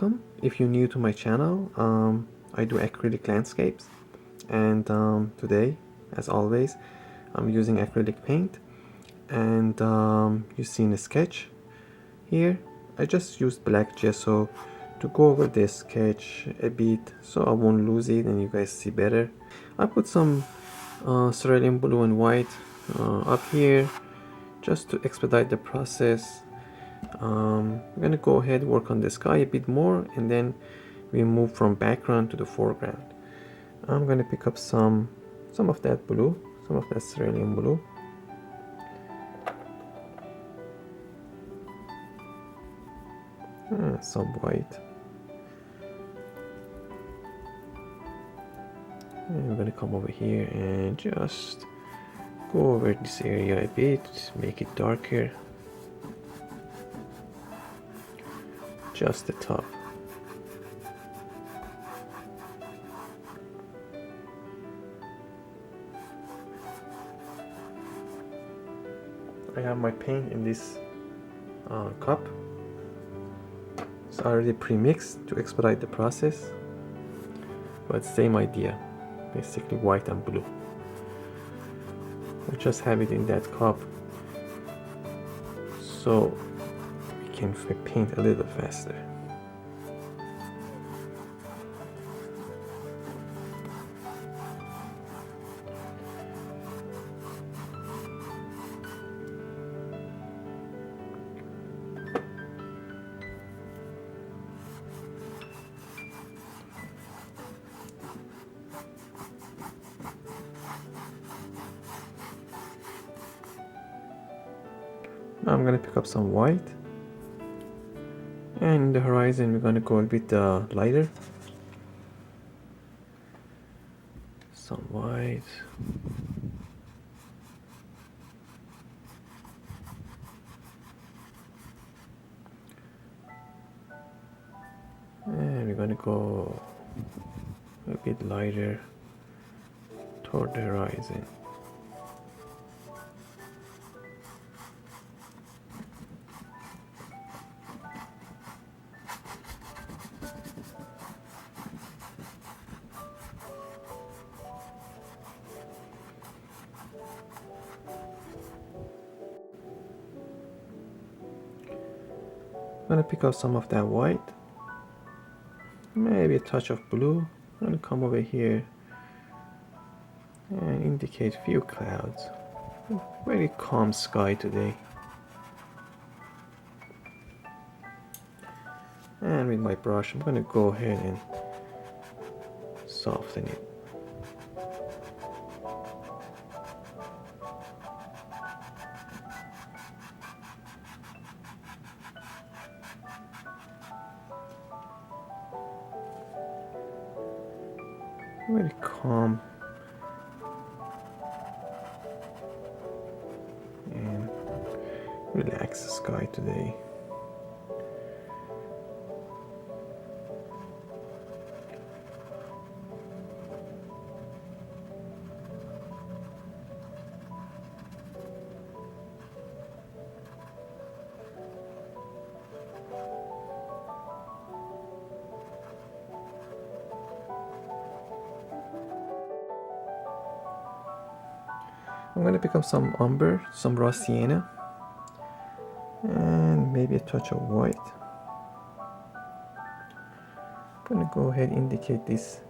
Welcome. If you're new to my channel, I do acrylic landscapes, and today, as always, I'm using acrylic paint. And you've seen a sketch here. I just used black gesso to go over this sketch a bit so I won't lose it and you guys see better. I put some cerulean blue and white up here just to expedite the process. I'm gonna go ahead work on the sky a bit more, and then we move from background to the foreground. I'm gonna pick up some of that blue, some of that cerulean blue. Some white. And I'm gonna come over here and just go over this area a bit, make it darker. Just the top. I have my paint in this cup. It's already pre-mixed to expedite the process, but same idea, basically white and blue. I just have it in that cup so we can paint a little faster. Now I'm gonna pick up some white, and in the horizon we're gonna go a bit lighter. Some white. And we're gonna go a bit lighter toward the horizon. I'm gonna pick up some of that white, maybe a touch of blue. I'm gonna come over here and indicate few clouds. Very calm sky today. And with my brush, I'm gonna go ahead and soften it. Very calm and relaxed sky today. I'm going to pick up some umber, some raw sienna, and maybe a touch of white. I'm going to go ahead and indicate this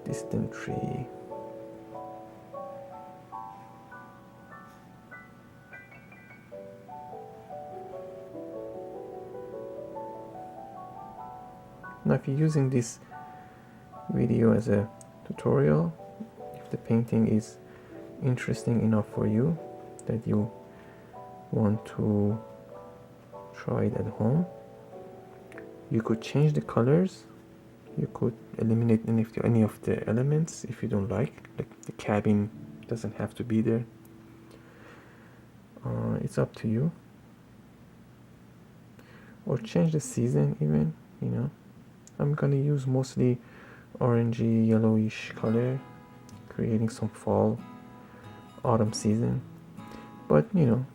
distant tree. Now if you're using this video as a tutorial, if the painting is interesting enough for you that you want to try it at home, you could change the colors, you could eliminate any of the elements if you don't like the cabin doesn't have to be there. It's up to you. Or change the season even, you know. I'm gonna use mostly orangey yellowish color, creating some fall autumn season, but you know,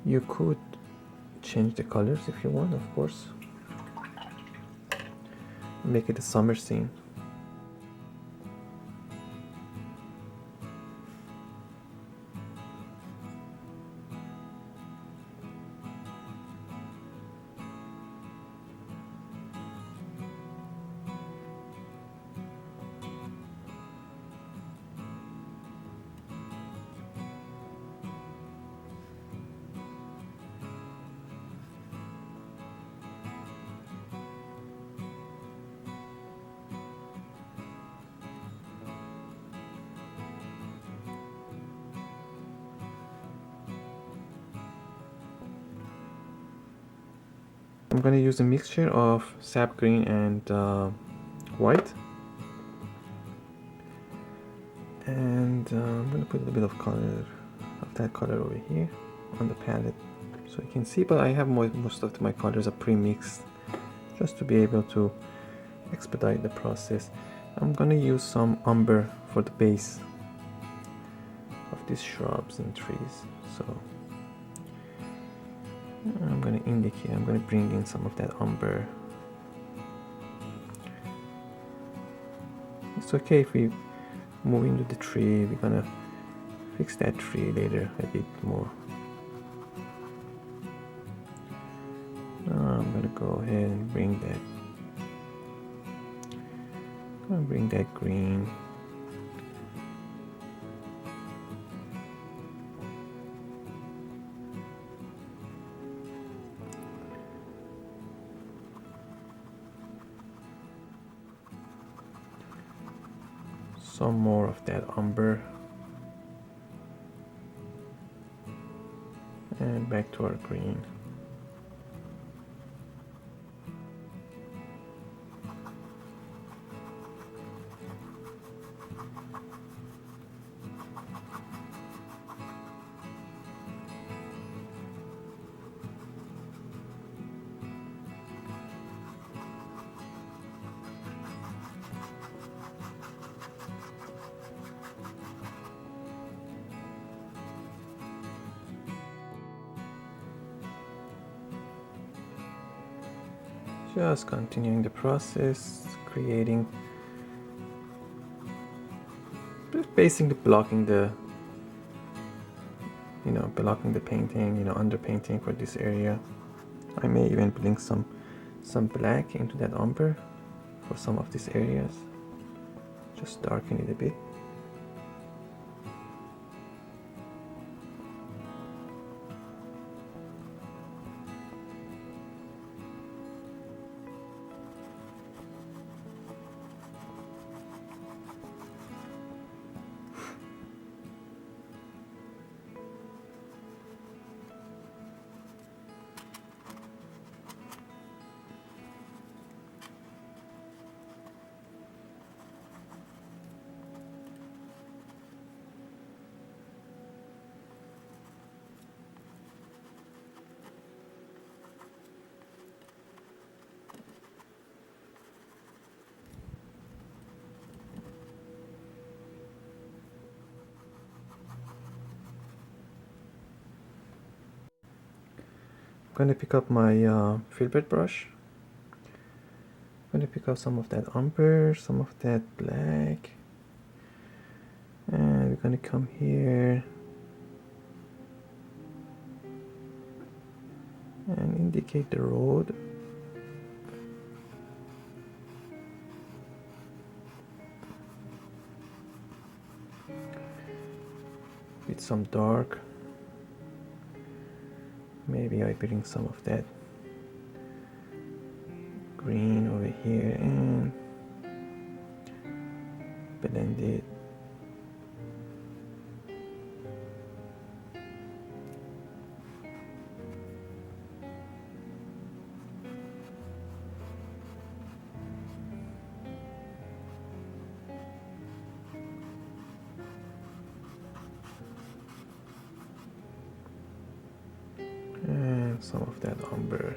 you could change the colors if you want, of course. make it a summer scene. I'm going to use a mixture of sap green and white, and I'm going to put a little bit of color of that color over here on the palette so you can see, but I have most of my colors are pre-mixed just to be able to expedite the process. I'm going to use some umber for the base of these shrubs and trees, so I'm going to indicate, I'm going to bring in some of that umber. It's okay if we move into the tree, we're going to fix that tree later a bit more. Now I'm going to go ahead and bring that green. Some more of that umber, and back to our green. Just continuing the process, creating, basically blocking the, blocking the painting, underpainting for this area. I may even bring some black into that umber for some of these areas, just darken it a bit. I'm going to pick up my filbert brush. I'm going to pick up some of that umber, some of that black, and we're going to come here and indicate the road. With some dark. Maybe I bring some of that green over here and blend it. And some of that umber.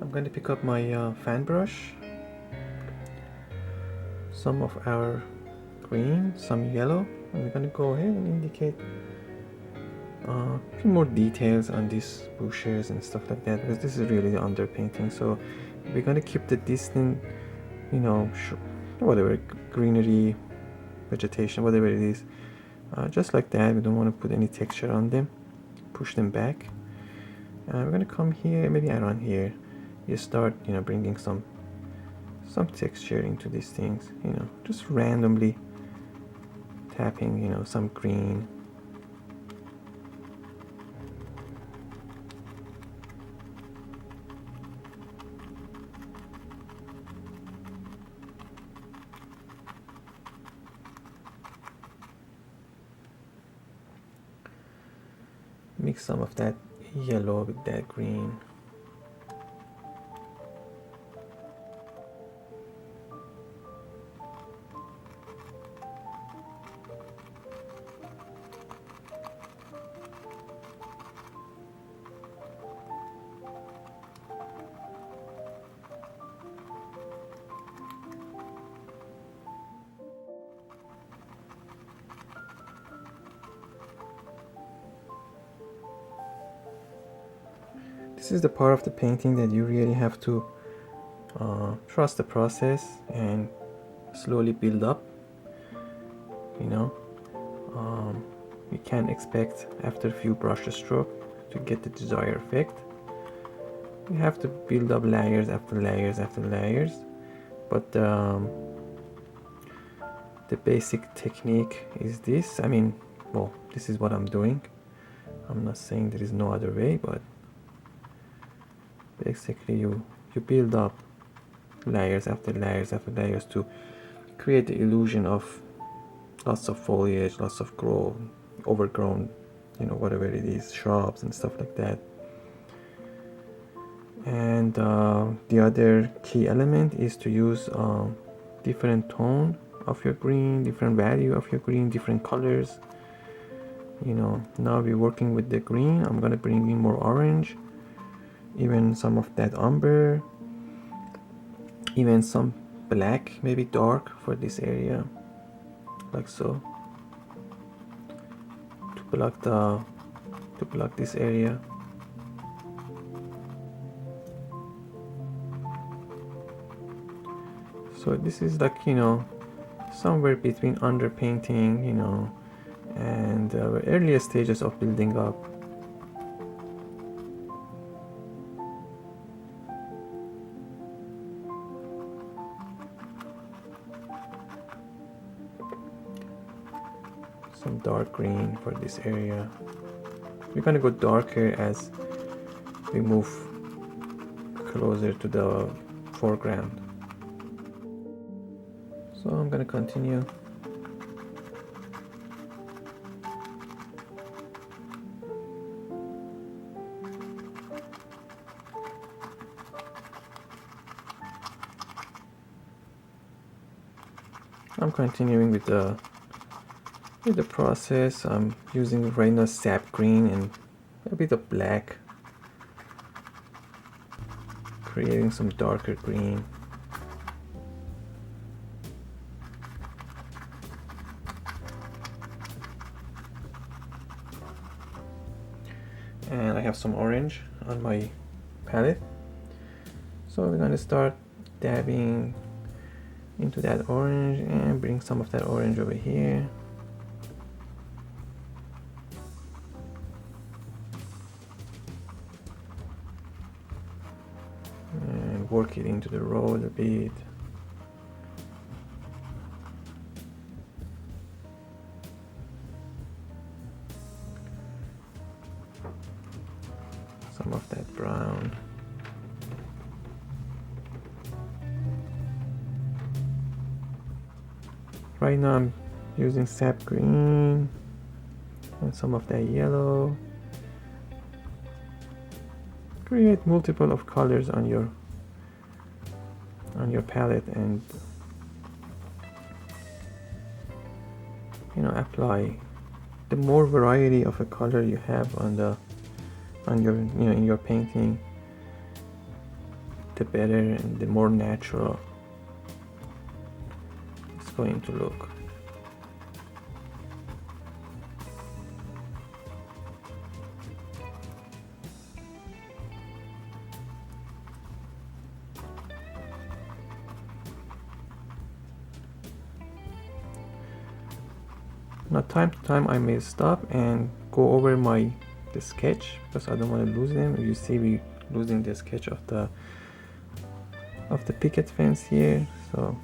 I'm going to pick up my fan brush, some of our green, some yellow, and we're going to go ahead and indicate a few more details on these bushes and stuff like that, because this is really the underpainting. So we're going to keep the distant, you know, whatever, greenery, vegetation, whatever it is, just like that. We don't want to put any texture on them, push them back. We're going to come here, maybe around here, you start, you know, bringing some texture into these things, you know, just randomly tapping, you know, some green. Mix some of that yellow with that green. This is the part of the painting that you really have to trust the process and slowly build up. You know, you can't expect after a few brush strokes to get the desired effect. You have to build up layers after layers after layers. But the basic technique is this. I mean, well, this is what I'm doing. I'm not saying there is no other way, but basically you build up layers after layers after layers to create the illusion of lots of foliage, lots of overgrown, you know, whatever it is, shrubs and stuff like that. And the other key element is to use different tone of your green, different value of your green, different colors. You know, now we're working with the green. I'm gonna bring in more orange, even some of that umber, even some black, maybe dark for this area, like so, to block this area. So this is like, you know, somewhere between underpainting, you know, and earlier stages of building up. Some dark green for this area. We're gonna go darker as we move closer to the foreground. So I'm gonna continue. I'm continuing with the process. I'm using right now sap green and a bit of black, creating some darker green. And I have some orange on my palette, so we're going to start dabbing into that orange and bring some of that orange over here. And work it into the road a bit. Some of that brown. Right now I'm using sap green and some of that yellow. Create multiple of colors on your palette, and you know, apply. The more variety of a color you have on your, you know, in your painting, the better and the more natural it's going to look. Now time to time I may stop and go over the sketch because I don't want to lose them. You see we losing the sketch of the picket fence here, so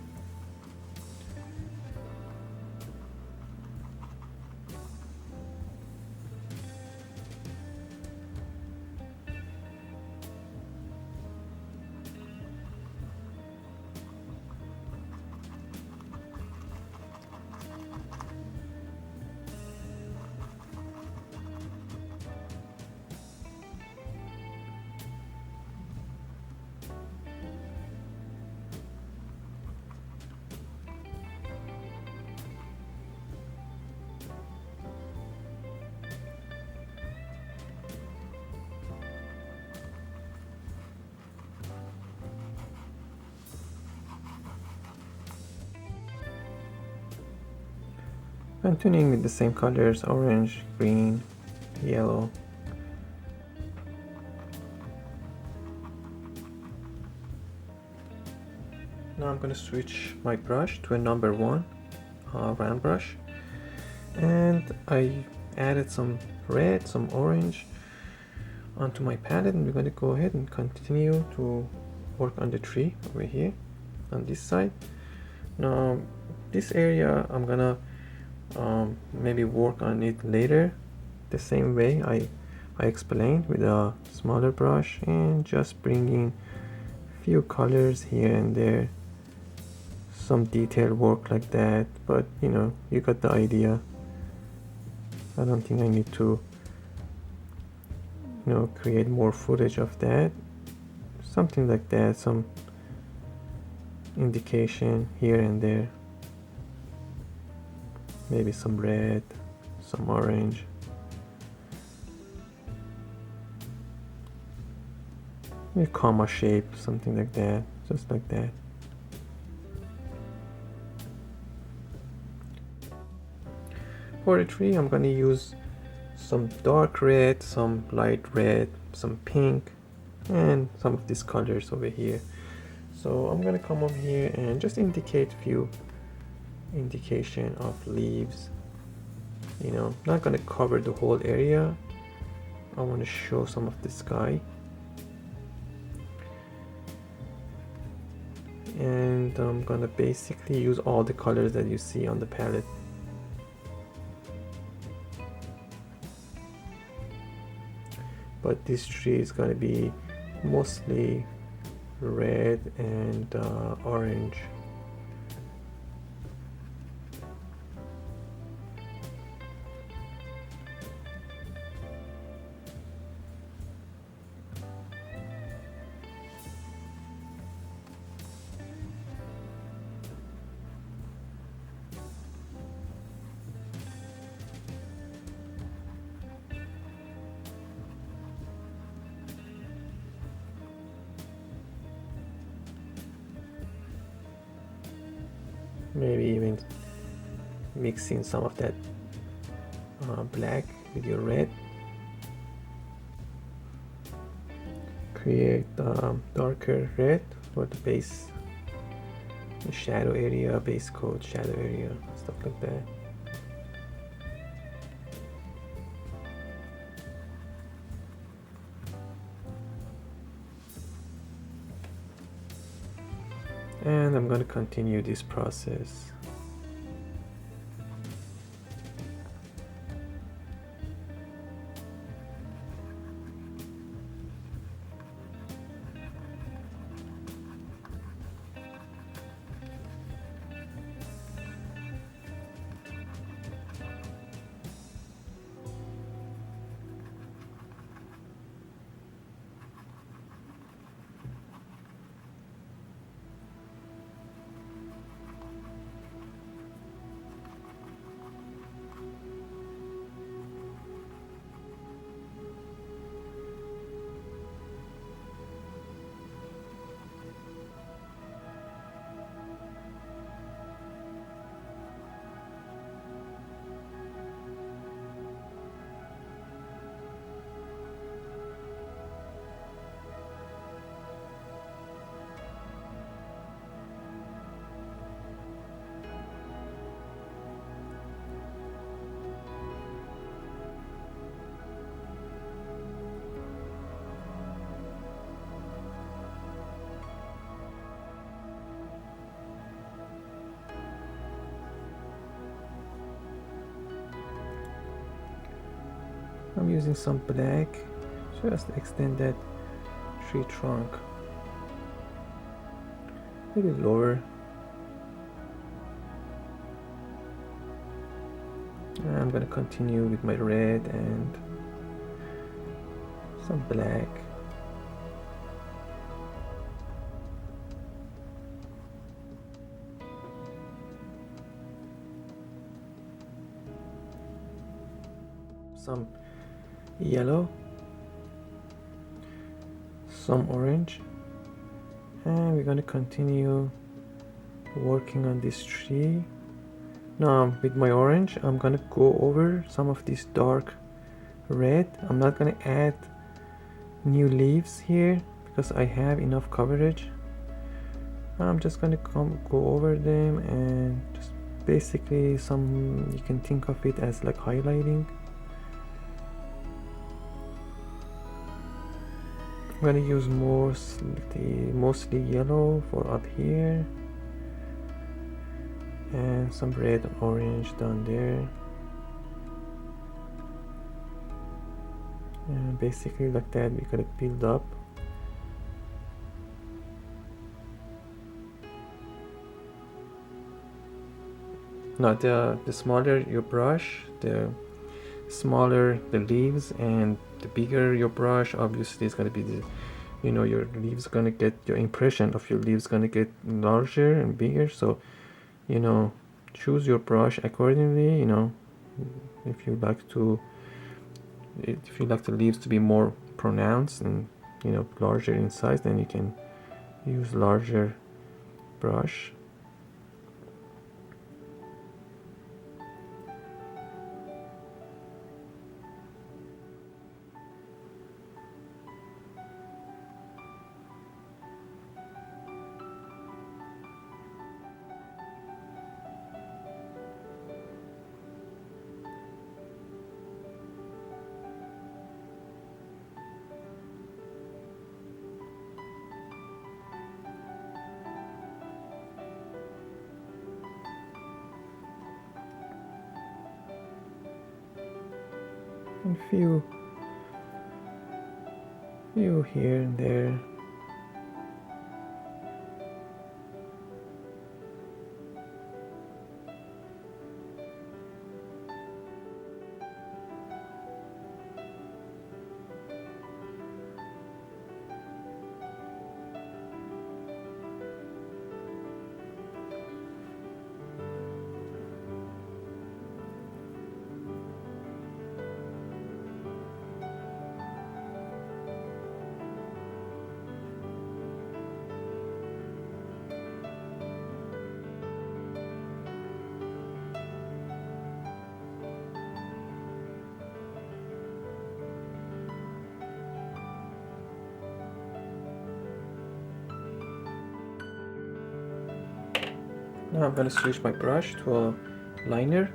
continuing with the same colors: orange, green, yellow. Now I'm going to switch my brush to a number 1 round brush, and I added some red, some orange onto my palette, and we're going to go ahead and continue to work on the tree over here on this side. Now this area I'm gonna maybe work on it later the same way I explained, with a smaller brush and just bringing few colors here and there, some detail work like that, but you know, you got the idea. I don't think I need to, you know, create more footage of that. Something like that, some indication here and there, maybe some red, some orange. Maybe comma shape, something like that, just like that. For the tree I'm gonna use some dark red, some light red, some pink, and some of these colors over here. So I'm gonna come over here and just indicate few indication of leaves. You know, not gonna cover the whole area. I want to show some of the sky, and I'm gonna basically use all the colors that you see on the palette. But this tree is gonna be mostly red and orange. Maybe even mixing some of that black with your red. Create darker red for the base, the shadow area, base coat, shadow area, stuff like that. And I'm going to continue this process. I'm using some black, just extend that tree trunk a little lower. I'm gonna continue with my red and some black. Some yellow, some orange, and we're going to continue working on this tree. Now with my orange, I'm going to go over some of this dark red. I'm not going to add new leaves here because I have enough coverage. I'm just going to go over them and just basically some, you can think of it as like highlighting. I'm going to use mostly yellow for up here and some red and orange down there, and basically like that we're going to build up. Now the smaller your brush, the smaller the leaves, and the bigger your brush, obviously it's going to be the, you know, your leaves going to get, your impression of your leaves going to get larger and bigger. So, you know, choose your brush accordingly. You know, if you like the leaves to be more pronounced and, you know, larger in size, then you can use larger brush. And few here and there. Now I'm going to switch my brush to a liner,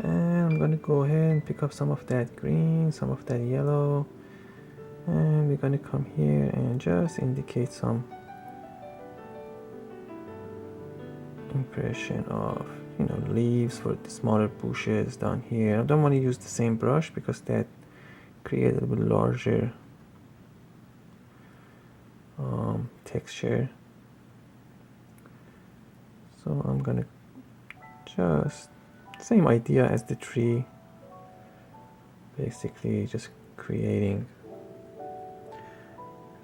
and I'm going to go ahead and pick up some of that green, some of that yellow, and we're going to come here and just indicate some impression of, you know, leaves for the smaller bushes down here. I don't want to use the same brush because that creates a little bit larger texture. So I'm gonna just, same idea as the tree, basically just creating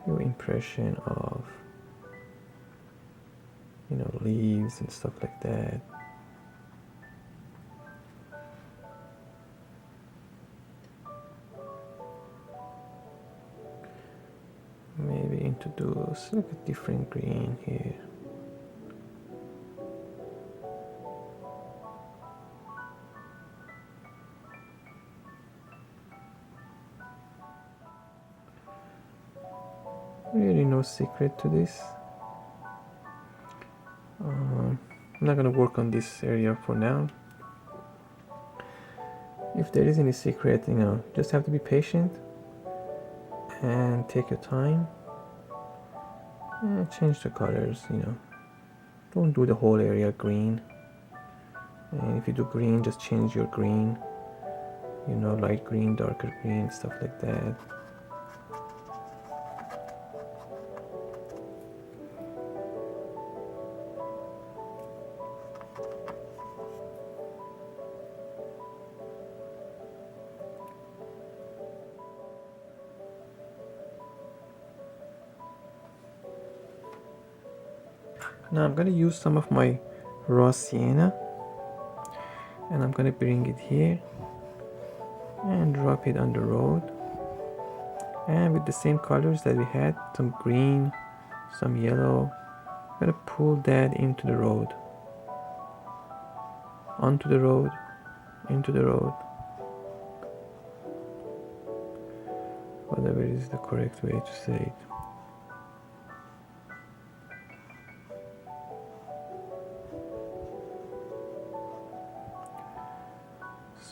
your impression of, you know, leaves and stuff like that. Maybe introduce like a different green here. Really no secret to this. I'm not gonna work on this area for now. If there is any secret, you know, just have to be patient and take your time and change the colors, you know. Don't do the whole area green. And if you do green, just change your green you know, light green, darker green, stuff like that. Now I'm going to use some of my raw sienna, and I'm going to bring it here and drop it on the road, and with the same colors that we had, some green, some yellow, I'm going to pull that into the road, onto the road, into the road, whatever is the correct way to say it.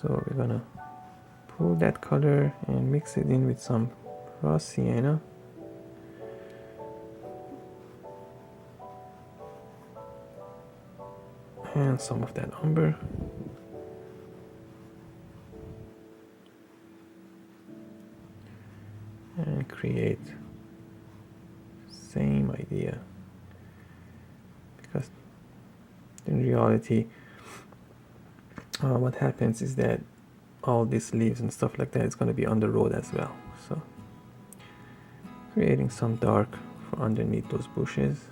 So we're gonna pull that color and mix it in with some raw sienna. And some of that umber. And create same idea. Because in reality, what happens is that all these leaves and stuff like that is going to be on the road as well. So creating some dark for underneath those bushes.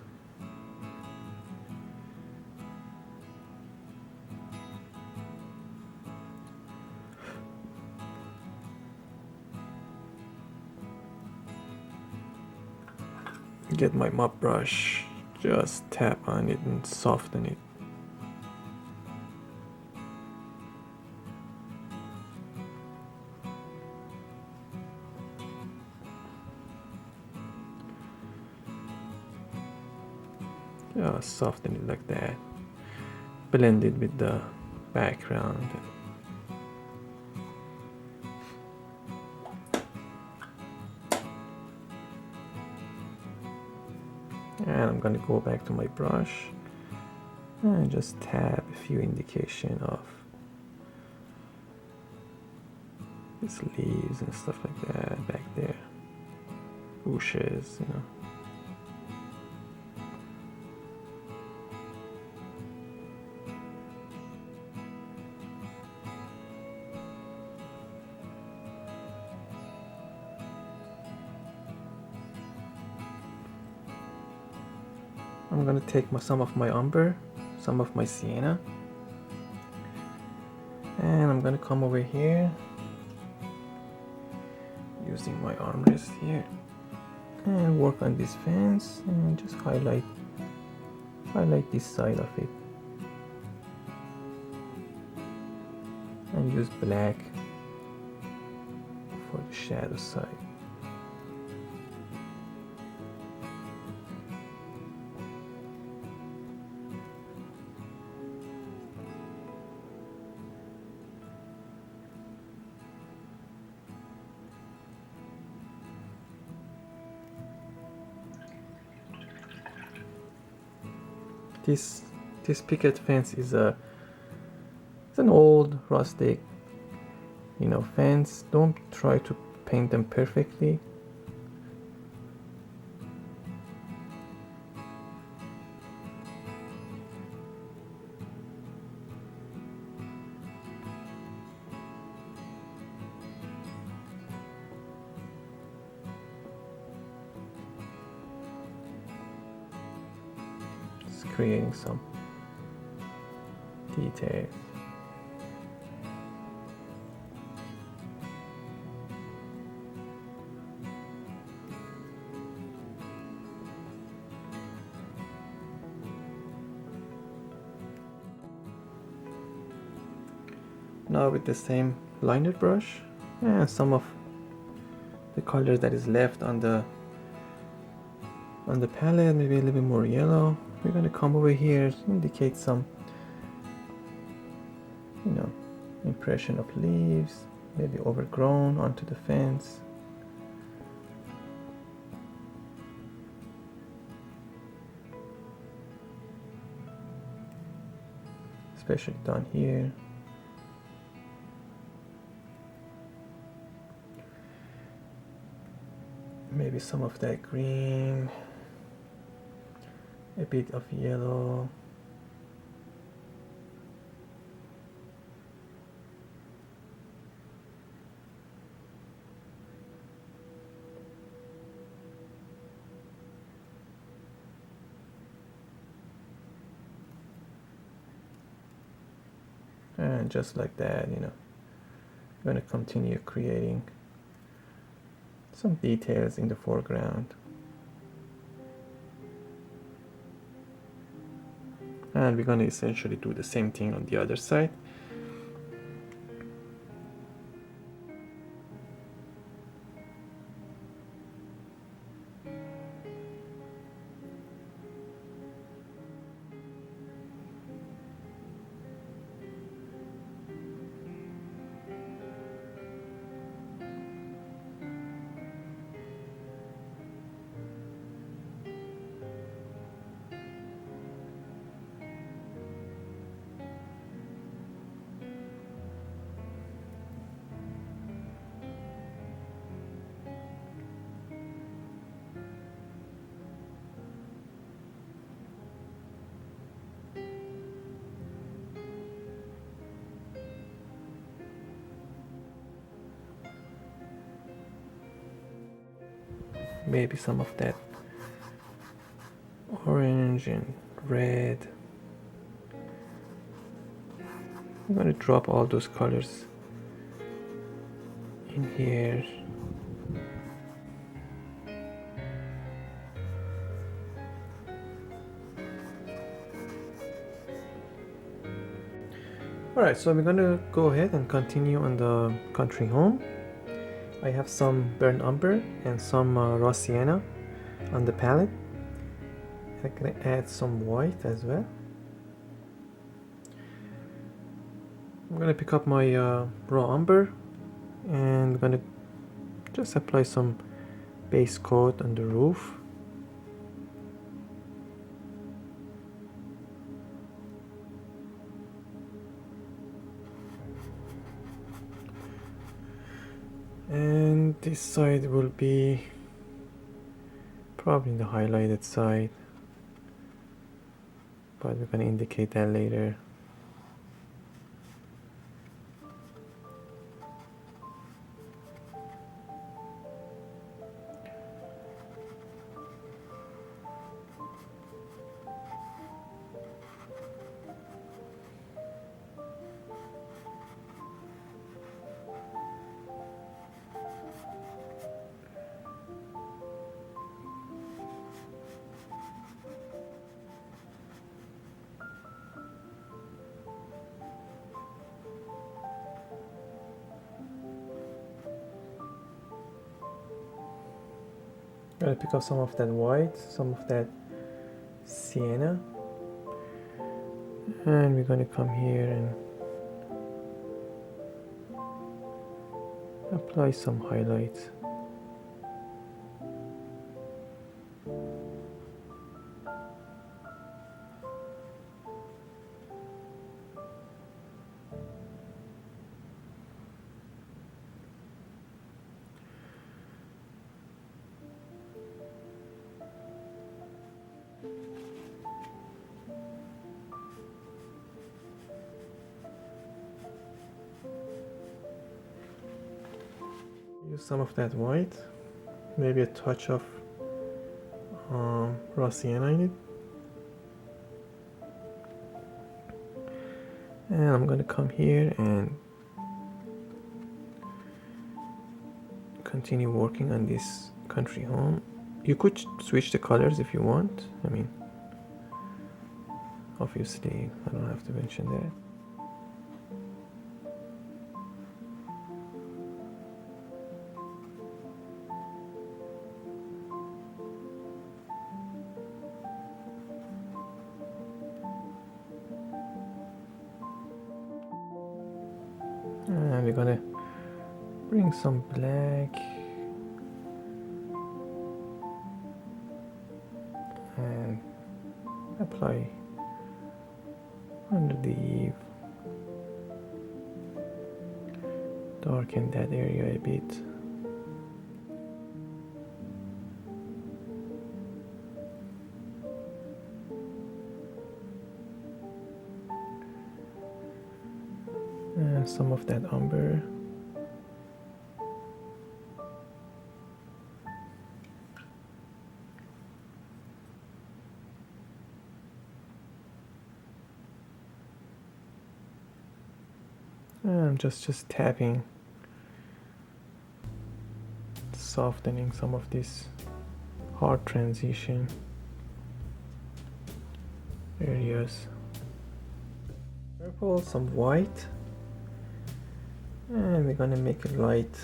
Get my mop brush, just tap on it and soften it. Just soften it like that. Blend it with the background. And I'm gonna go back to my brush and just tap a few indication of these leaves and stuff like that back there. Bushes, you know. I'm gonna take some of my umber, some of my sienna, and I'm gonna come over here using my armrest here and work on this fence and just highlight this side of it and use black for the shadow side. This picket fence is it's an old rustic, you know, fence. Don't try to paint them perfectly. Just creating some details. Now with the same liner brush and some of the color that is left on the palette, maybe a little bit more yellow, we're going to come over here, indicate some, you know, impression of leaves, maybe overgrown onto the fence. Especially down here. maybe some of that green, a bit of yellow. And just like that, I'm going to continue creating some details in the foreground. And we're going to essentially do the same thing on the other side. Maybe some of that orange and red. I'm going to drop all those colors in here. Alright, so we're going to go ahead and continue on the country home. I have some burnt umber and some raw sienna on the palette. I'm going to add some white as well. I'm going to pick up my raw umber and I'm going to just apply some base coat on the roof. And this side will be probably the highlighted side, but we're going to indicate that later. I'm going to pick up some of that white, some of that sienna, and we're going to come here and apply some highlights. Use some of that white, maybe a touch of raw sienna in it. And I'm going to come here and continue working on this country home. You could switch the colors if you want. I mean, obviously, I don't have to mention that. And we're gonna bring some black and apply under the eave, darken that area a bit. and some of that umber. And I'm just tapping, softening some of this hard transition areas. Purple, some white, and we're gonna make a light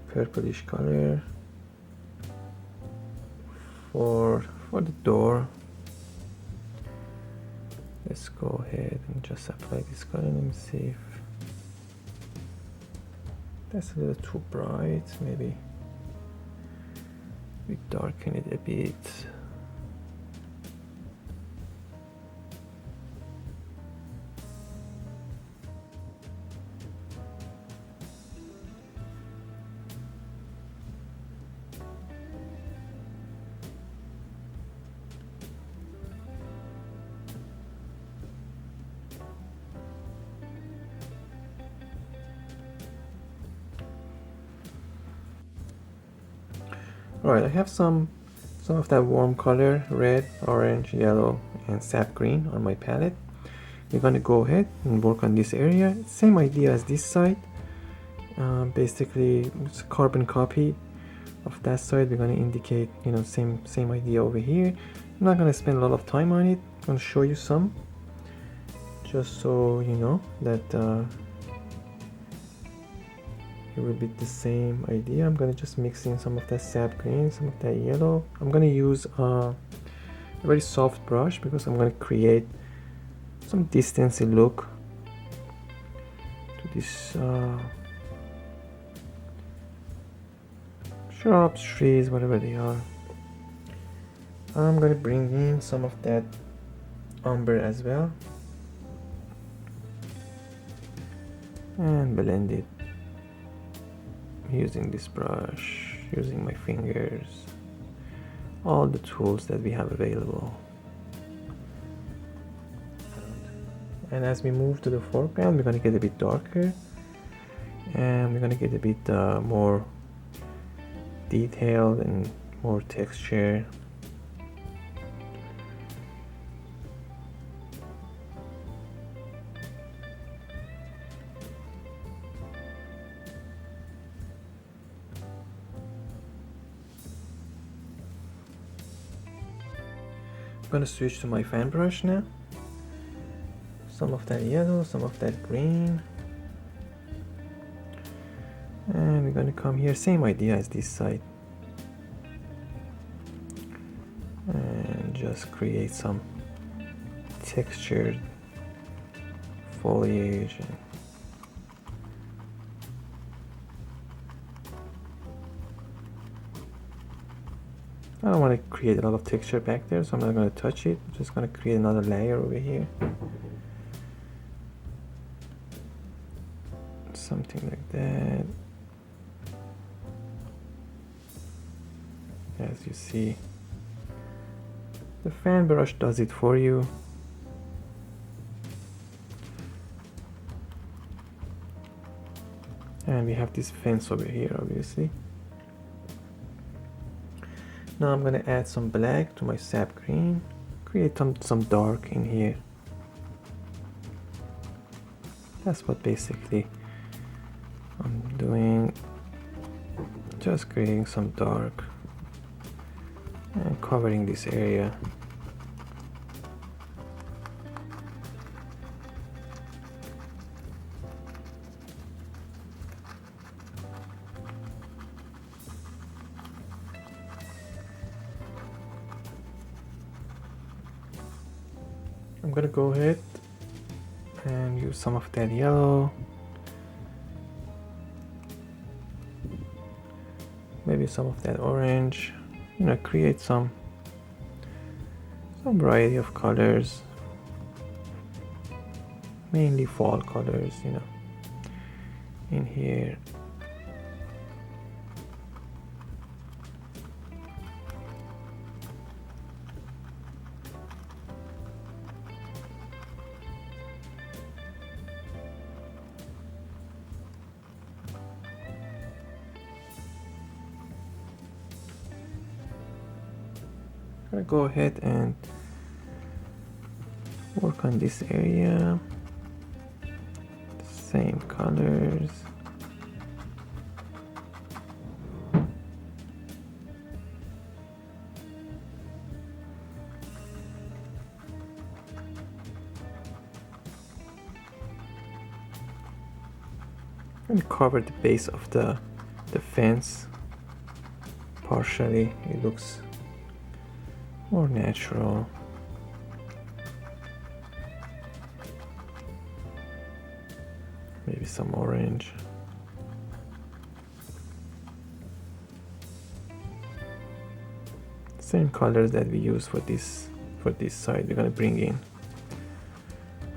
purplish color for the door. Let's go ahead and just apply this color. Let me see if that's a little too bright. Maybe we darken it a bit. Alright, I have some of that warm color, red, orange, yellow, and sap green on my palette. We're gonna go ahead and work on this area. Same idea as this side. Basically, it's a carbon copy of that side. We're gonna indicate, you know, same idea over here. I'm not gonna spend a lot of time on it. I'm gonna show you some, just so you know that it will be the same idea. I'm gonna just mix in some of that sap green, some of that yellow. I'm gonna use a very soft brush because I'm gonna create some distance look to this shrubs, trees, whatever they are. I'm gonna bring in some of that umber as well and blend it using this brush, using my fingers, all the tools that we have available. And as we move to the foreground, we're going to get a bit darker and we're going to get a bit more detailed and more texture. I'm going to switch to my fan brush now. Some of that yellow, some of that green. And we're going to come here, same idea as this side. And just create some textured foliage. I don't want to create a lot of texture back there, so I'm not going to touch it. I'm just going to create another layer over here. Something like that. As you see, the fan brush does it for you. And we have this fence over here, obviously. Now I'm going to add some black to my sap green, create some dark in here. That's what basically I'm doing, just creating some dark and covering this area. I'm gonna go ahead and use some of that yellow, maybe some of that orange, you know, create some variety of colors, mainly fall colors, you know, in here. gonna go ahead and work on this area. Same colors. And cover the base of the fence partially. It looks more natural. Maybe some orange. Same colors that we use for this side, we're gonna bring in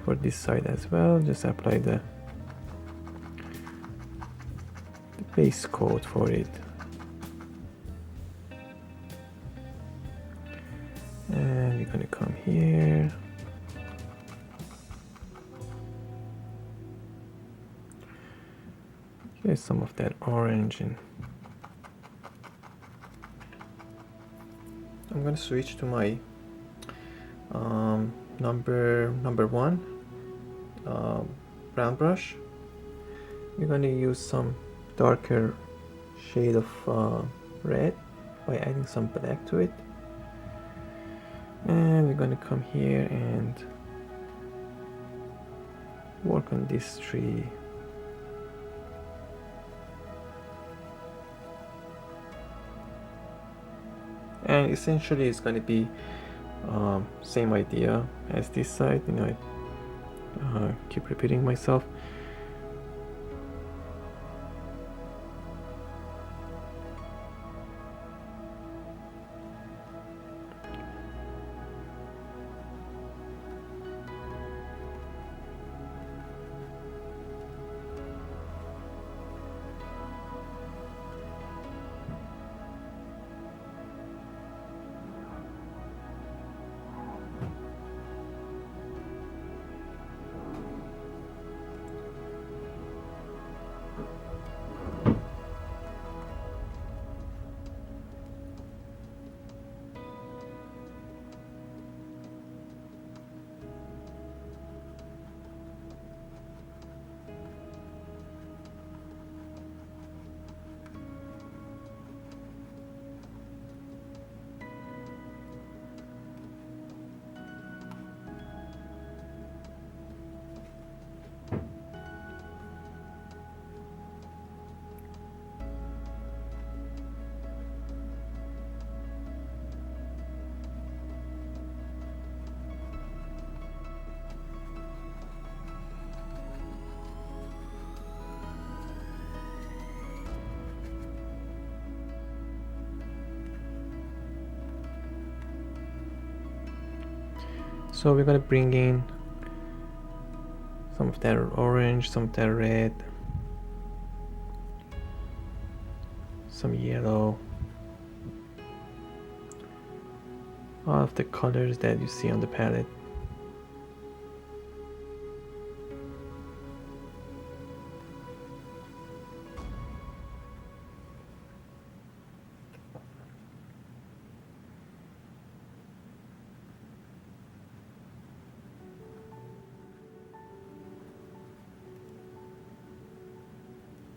for this side as well. Just apply the base coat for it. And we're gonna come here. Here's some of that orange, and I'm gonna switch to my number one brown brush. We're gonna use some darker shade of red by adding some black to it, and we're gonna come here and work on this tree. And essentially it's going to be same idea as this side. You know, I keep repeating myself. So we're gonna bring in some of that orange, some of that red, some yellow, all of the colors that you see on the palette.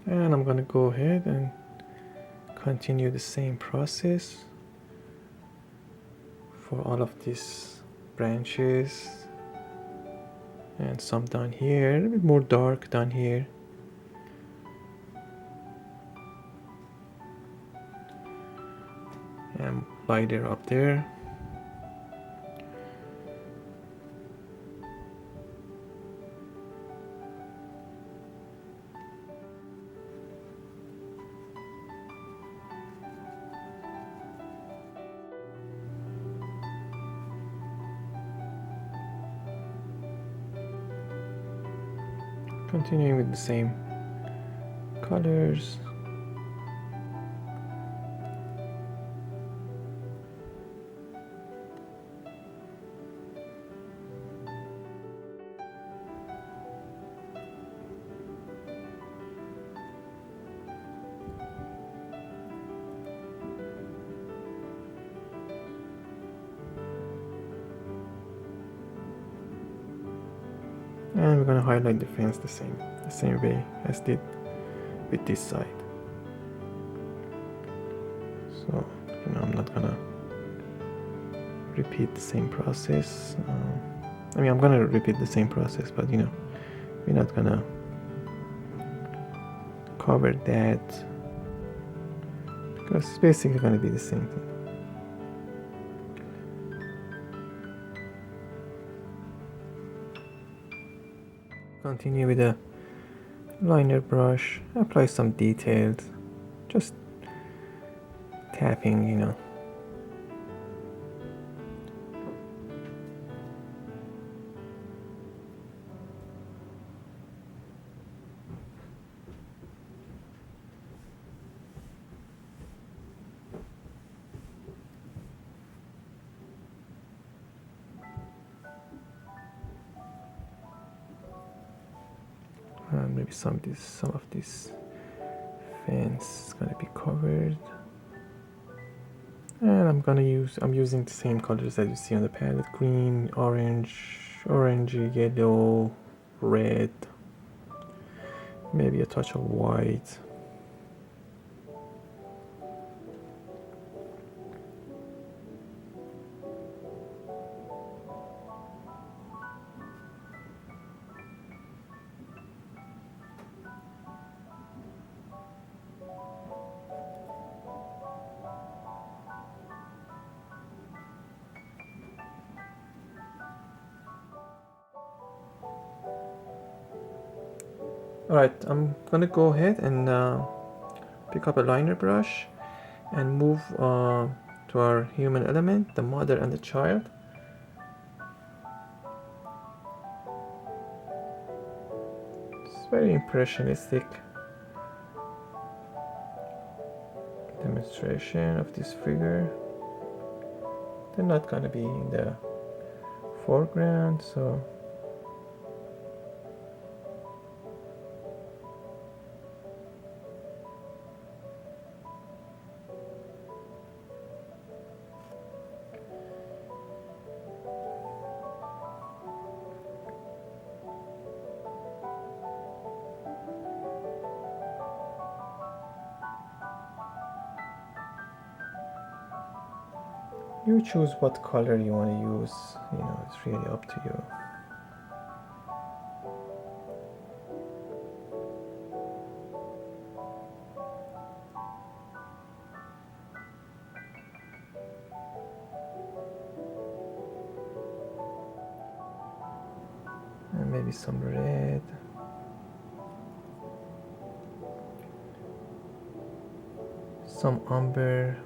And I'm gonna go ahead and continue the same process for all of these branches, and some down here, a little bit more dark down here. And lighter up there. Continuing with the same colors. And we're gonna highlight the fence the same way as did with this side. So I'm not gonna repeat the same process. I mean, I'm gonna repeat the same process, but we're not gonna cover that because it's basically gonna be the same thing. Continue with a liner brush, apply some details, just tapping. Maybe some of this fence is gonna be covered, and I'm using the same colors that you see on the palette: green, orangey, yellow, red, maybe a touch of white. Alright, I'm gonna go ahead and pick up a liner brush and move to our human element, the mother and the child. It's very impressionistic demonstration of this figure. They're not gonna be in the foreground, so you choose what color you want to use. It's really up to you. And maybe some red. Some umber.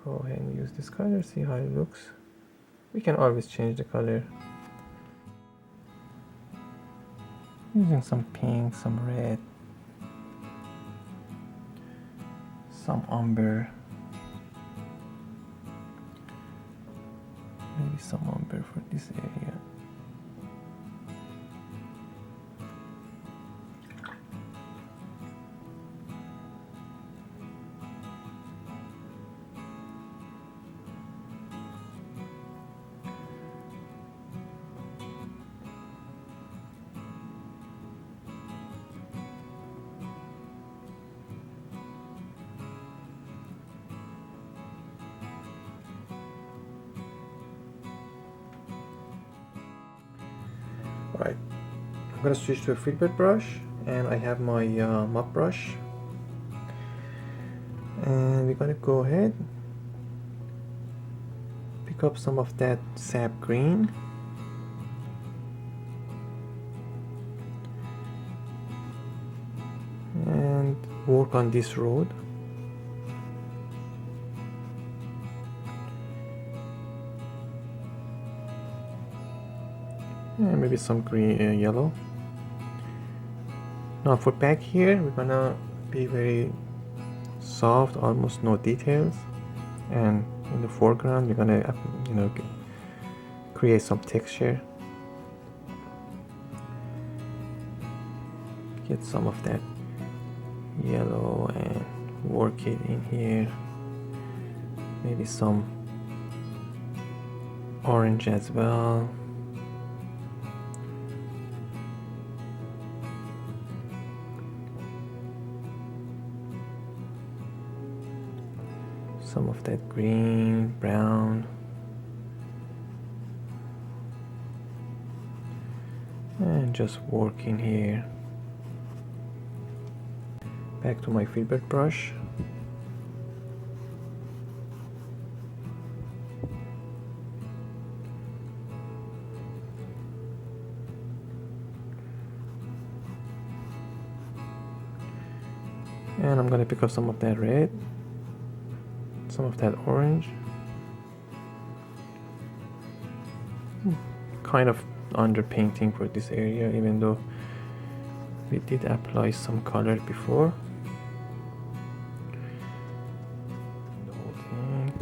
Go ahead and use this color, see how it looks. We can always change the color. Using some pink, some red, some umber. Maybe some umber for this area. Alright, I'm gonna switch to a filbert brush, and I have my mop brush, and we're gonna go ahead, pick up some of that sap green, and work on this road. And maybe some green, yellow. Now for back here, we're gonna be very soft, almost no details, and in the foreground, we're gonna, create some texture. Get some of that yellow and work it in here. Maybe some orange as well. Some of that green, brown. And just work in here. Back to my filbert brush. And I'm going to pick up some of that red, some of that orange. Kind of underpainting for this area, even though we did apply some color before. Okay.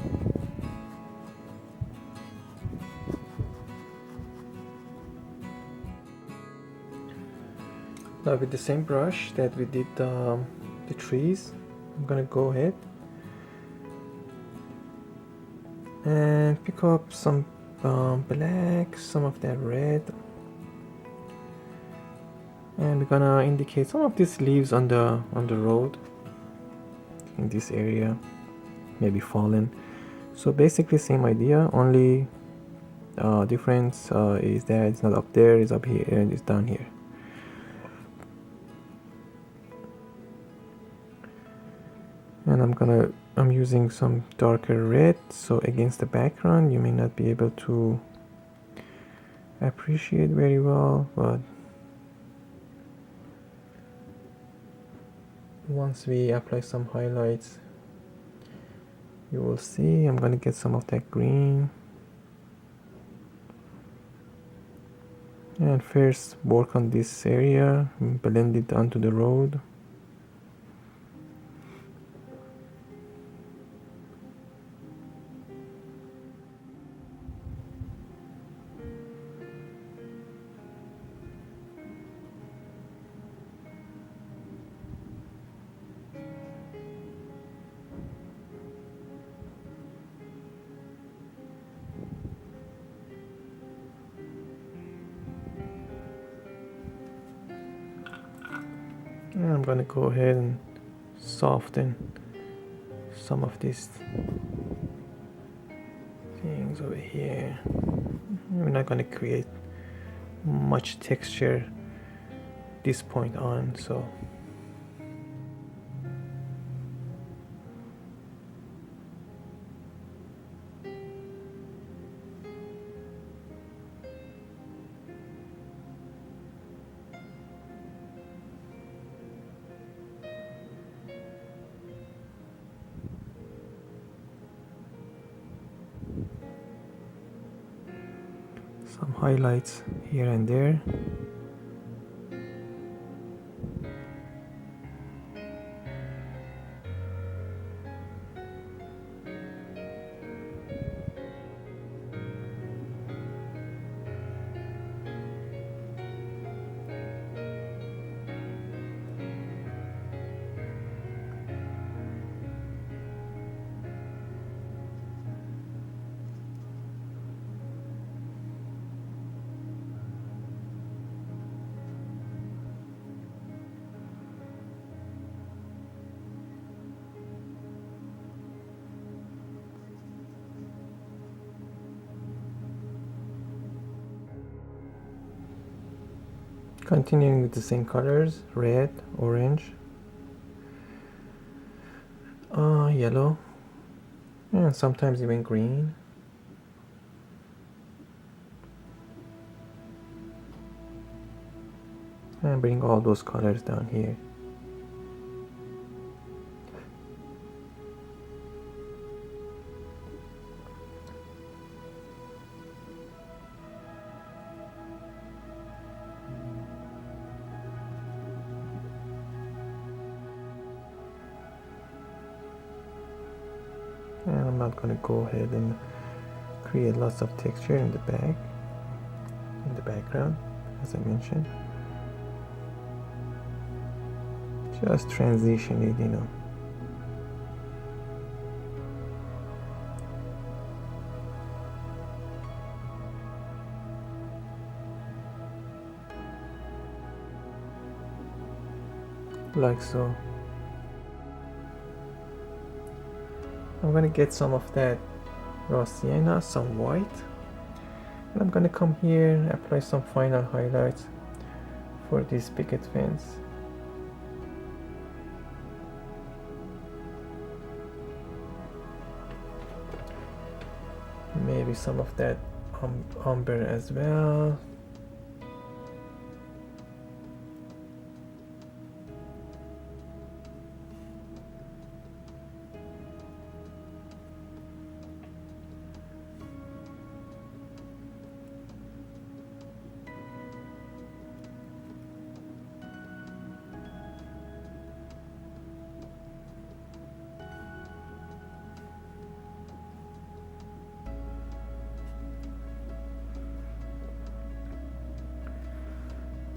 Now with the same brush that we did the trees, I'm gonna go ahead and pick up some black, some of that red, and we're gonna indicate some of these leaves on the road in this area, maybe fallen. So basically same idea, only difference is that it's not up there, it's up here, and it's down here. And I'm using some darker red, so against the background you may not be able to appreciate very well, but once we apply some highlights you will see. I'm gonna get some of that green and first work on this area, blend it onto the road. And I'm gonna go ahead and soften some of these things over here. We're not gonna create much texture this point on, so some highlights here and there. Continuing with the same colors, red, orange, yellow, and sometimes even green. And bring all those colors down here. And I'm not going to go ahead and create lots of texture in the back, in the background, as I mentioned. Just transition it, you know. Like so. I'm gonna get some of that raw sienna, some white, and I'm gonna come here and apply some final highlights for this picket fence. Maybe some of that umber as well.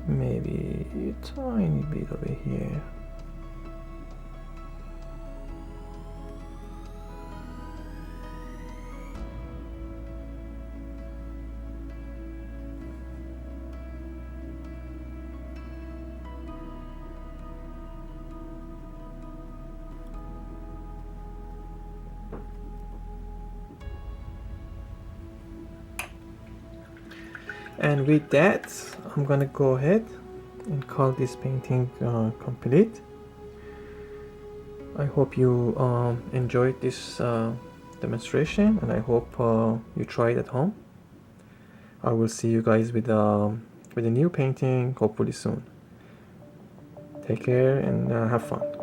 Maybe a tiny bit over here. And with that, I'm gonna go ahead and call this painting complete. I hope you enjoyed this demonstration, and I hope you try it at home. I will see you guys with a new painting hopefully soon. Take care and have fun.